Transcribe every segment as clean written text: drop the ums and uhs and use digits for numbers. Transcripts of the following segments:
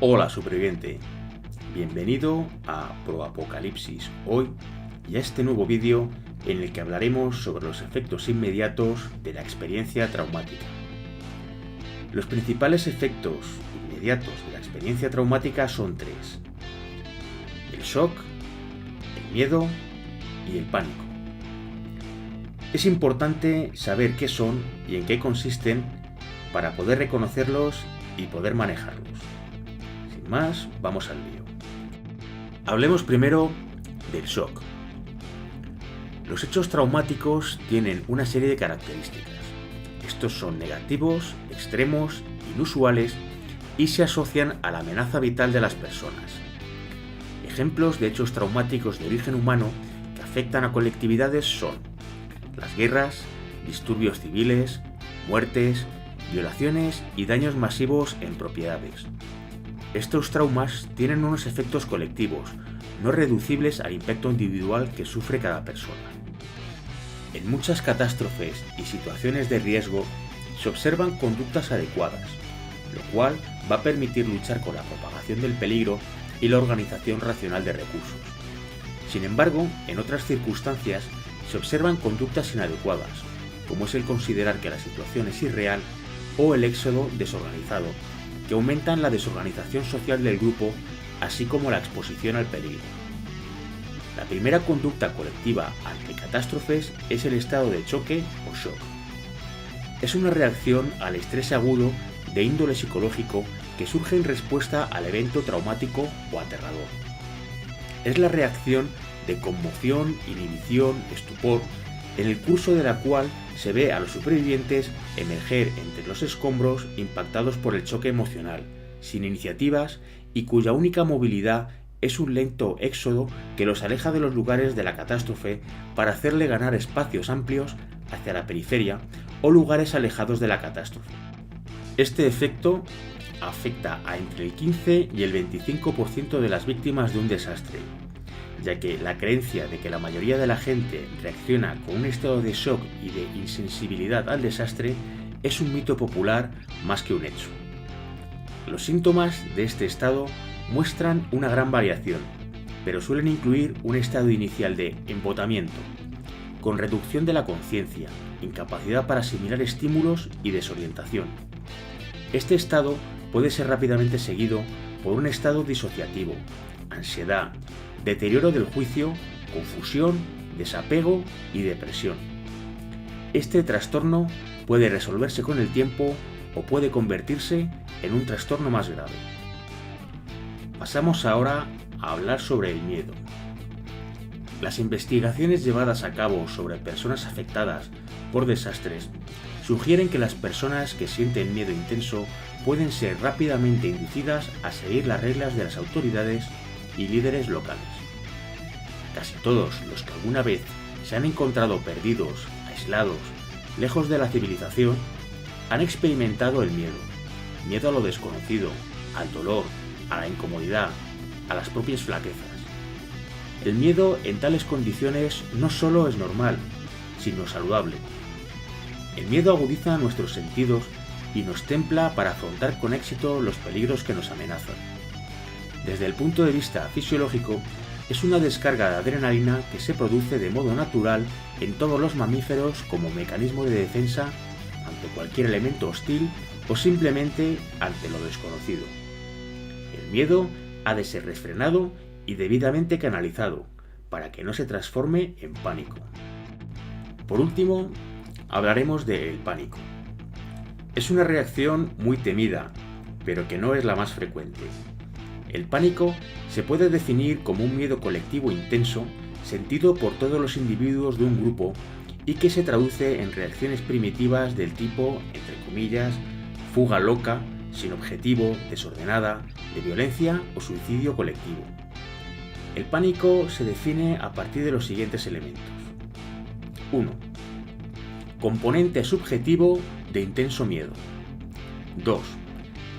Hola superviviente, bienvenido a Proapocalipsis hoy y a este nuevo vídeo en el que hablaremos sobre los efectos inmediatos de la experiencia traumática. Los principales efectos inmediatos de la experiencia traumática son tres: el shock, el miedo y el pánico. Es importante saber qué son y en qué consisten para poder reconocerlos y poder manejarlos. Sin más, vamos al lío. Hablemos primero del shock. Los hechos traumáticos tienen una serie de características. Estos son negativos, extremos, inusuales y se asocian a la amenaza vital de las personas. Ejemplos de hechos traumáticos de origen humano que afectan a colectividades son las guerras, disturbios civiles, muertes, violaciones y daños masivos en propiedades. Estos traumas tienen unos efectos colectivos, no reducibles al impacto individual que sufre cada persona. En muchas catástrofes y situaciones de riesgo se observan conductas adecuadas, lo cual va a permitir luchar con la propagación del peligro y la organización racional de recursos. Sin embargo, en otras circunstancias se observan conductas inadecuadas, como es el considerar que la situación es irreal o el éxodo desorganizado, que aumentan la desorganización social del grupo, así como la exposición al peligro. La primera conducta colectiva ante catástrofes es el estado de choque o shock. Es una reacción al estrés agudo de índole psicológico que surge en respuesta al evento traumático o aterrador. Es la reacción de conmoción, inhibición, estupor, en el curso de la cual se ve a los supervivientes emerger entre los escombros impactados por el choque emocional, sin iniciativas y cuya única movilidad es un lento éxodo que los aleja de los lugares de la catástrofe para hacerle ganar espacios amplios hacia la periferia o lugares alejados de la catástrofe. Este efecto afecta a entre el 15 y el 25% de las víctimas de un desastre, ya que la creencia de que la mayoría de la gente reacciona con un estado de shock y de insensibilidad al desastre es un mito popular más que un hecho. Los síntomas de este estado muestran una gran variación, pero suelen incluir un estado inicial de embotamiento, con reducción de la conciencia, incapacidad para asimilar estímulos y desorientación. Este estado puede ser rápidamente seguido por un estado disociativo, ansiedad, deterioro del juicio, confusión, desapego y depresión. Este trastorno puede resolverse con el tiempo o puede convertirse en un trastorno más grave. Pasamos ahora a hablar sobre el miedo. Las investigaciones llevadas a cabo sobre personas afectadas por desastres sugieren que las personas que sienten miedo intenso pueden ser rápidamente inducidas a seguir las reglas de las autoridades y líderes locales. Casi todos los que alguna vez se han encontrado perdidos, aislados, lejos de la civilización, han experimentado el miedo a lo desconocido, al dolor, a la incomodidad, a las propias flaquezas. El miedo en tales condiciones no solo es normal, sino saludable. El miedo agudiza nuestros sentidos y nos templa para afrontar con éxito los peligros que nos amenazan. Desde el punto de vista fisiológico, es una descarga de adrenalina que se produce de modo natural en todos los mamíferos como mecanismo de defensa ante cualquier elemento hostil o simplemente ante lo desconocido. El miedo ha de ser refrenado y debidamente canalizado para que no se transforme en pánico. Por último, hablaremos del pánico. Es una reacción muy temida, pero que no es la más frecuente. El pánico se puede definir como un miedo colectivo intenso sentido por todos los individuos de un grupo y que se traduce en reacciones primitivas del tipo, entre comillas, fuga loca, sin objetivo, desordenada, de violencia o suicidio colectivo. El pánico se define a partir de los siguientes elementos. 1. Componente subjetivo de intenso miedo. 2.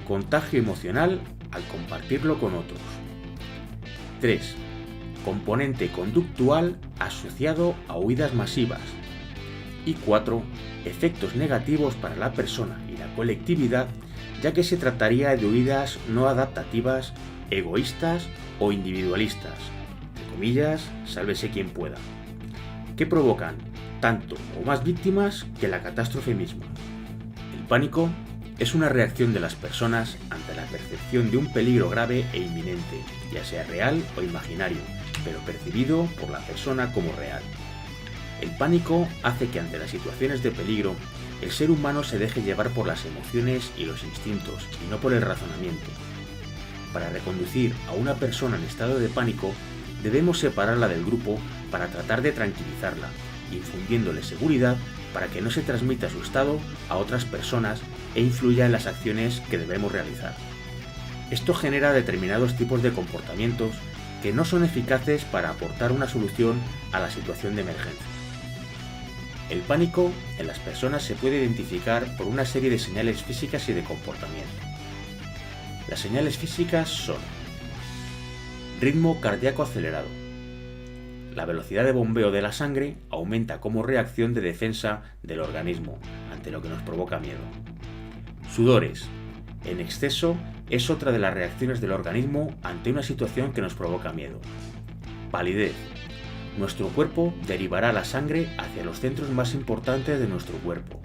Contagio emocional al compartirlo con otros. 3. Componente conductual asociado a huidas masivas. Y 4. Efectos negativos para la persona y la colectividad, ya que se trataría de huidas no adaptativas, egoístas o individualistas. Entre comillas, sálvese quien pueda. Que provocan tanto o más víctimas que la catástrofe misma. El pánico es una reacción de las personas ante la percepción de un peligro grave e inminente, ya sea real o imaginario, pero percibido por la persona como real. El pánico hace que ante las situaciones de peligro, el ser humano se deje llevar por las emociones y los instintos y no por el razonamiento. Para reconducir a una persona en estado de pánico, debemos separarla del grupo para tratar de tranquilizarla, infundiéndole seguridad para que no se transmita su estado a otras personas e influya en las acciones que debemos realizar. Esto genera determinados tipos de comportamientos que no son eficaces para aportar una solución a la situación de emergencia. El pánico en las personas se puede identificar por una serie de señales físicas y de comportamiento. Las señales físicas son: ritmo cardíaco acelerado. La velocidad de bombeo de la sangre aumenta como reacción de defensa del organismo ante lo que nos provoca miedo. Sudores en exceso es otra de las reacciones del organismo ante una situación que nos provoca miedo. Palidez. Nuestro cuerpo derivará la sangre hacia los centros más importantes de nuestro cuerpo,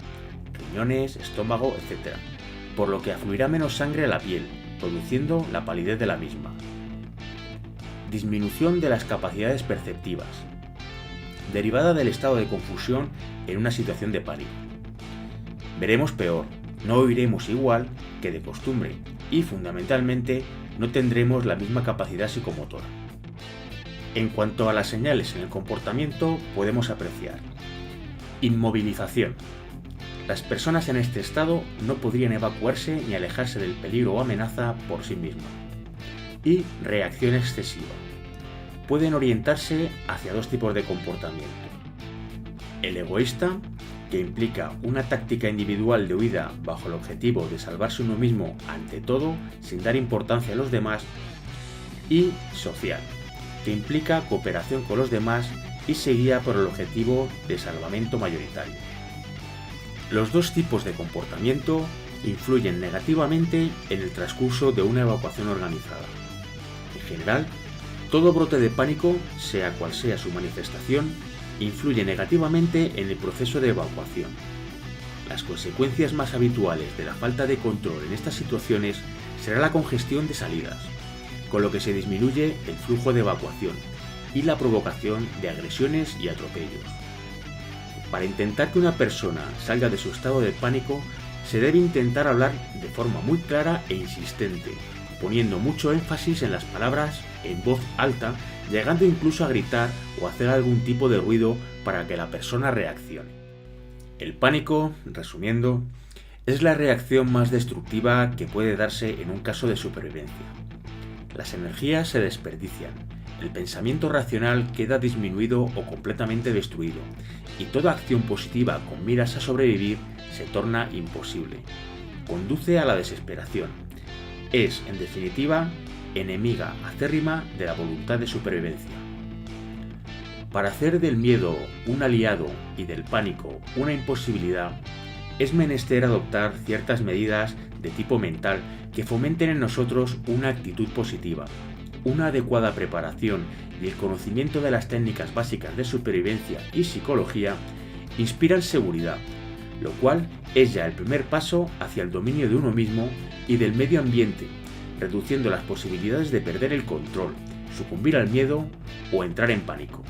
riñones, estómago, etc., por lo que afluirá menos sangre a la piel, produciendo la palidez de la misma. Disminución de las capacidades perceptivas, derivada del estado de confusión en una situación de pánico. Veremos peor, no oiremos igual que de costumbre y, fundamentalmente, no tendremos la misma capacidad psicomotora. En cuanto a las señales en el comportamiento, podemos apreciar: inmovilización. Las personas en este estado no podrían evacuarse ni alejarse del peligro o amenaza por sí mismas. Y reacción excesiva. Pueden orientarse hacia dos tipos de comportamiento. El egoísta, que implica una táctica individual de huida bajo el objetivo de salvarse uno mismo ante todo sin dar importancia a los demás. Y social, que implica cooperación con los demás y se guía por el objetivo de salvamento mayoritario. Los dos tipos de comportamiento influyen negativamente en el transcurso de una evacuación organizada. En general, todo brote de pánico, sea cual sea su manifestación, influye negativamente en el proceso de evacuación. Las consecuencias más habituales de la falta de control en estas situaciones será la congestión de salidas, con lo que se disminuye el flujo de evacuación y la provocación de agresiones y atropellos. Para intentar que una persona salga de su estado de pánico, se debe intentar hablar de forma muy clara e insistente, poniendo mucho énfasis en las palabras en voz alta, llegando incluso a gritar o hacer algún tipo de ruido para que la persona reaccione. El pánico, resumiendo, es la reacción más destructiva que puede darse en un caso de supervivencia. Las energías se desperdician, el pensamiento racional queda disminuido o completamente destruido, y toda acción positiva con miras a sobrevivir se torna imposible. Conduce a la desesperación. Es, en definitiva, enemiga acérrima de la voluntad de supervivencia. Para hacer del miedo un aliado y del pánico una imposibilidad, es menester adoptar ciertas medidas de tipo mental que fomenten en nosotros una actitud positiva. Una adecuada preparación y el conocimiento de las técnicas básicas de supervivencia y psicología inspiran seguridad, lo cual es ya el primer paso hacia el dominio de uno mismo y del medio ambiente, reduciendo las posibilidades de perder el control, sucumbir al miedo o entrar en pánico.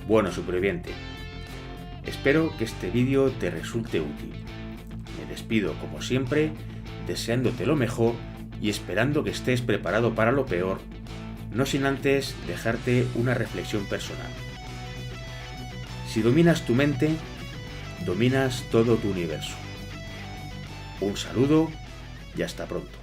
Bueno, superviviente, espero que este vídeo te resulte útil. Me despido como siempre, deseándote lo mejor y esperando que estés preparado para lo peor, no sin antes dejarte una reflexión personal. Si dominas tu mente, dominas todo tu universo. Un saludo y hasta pronto.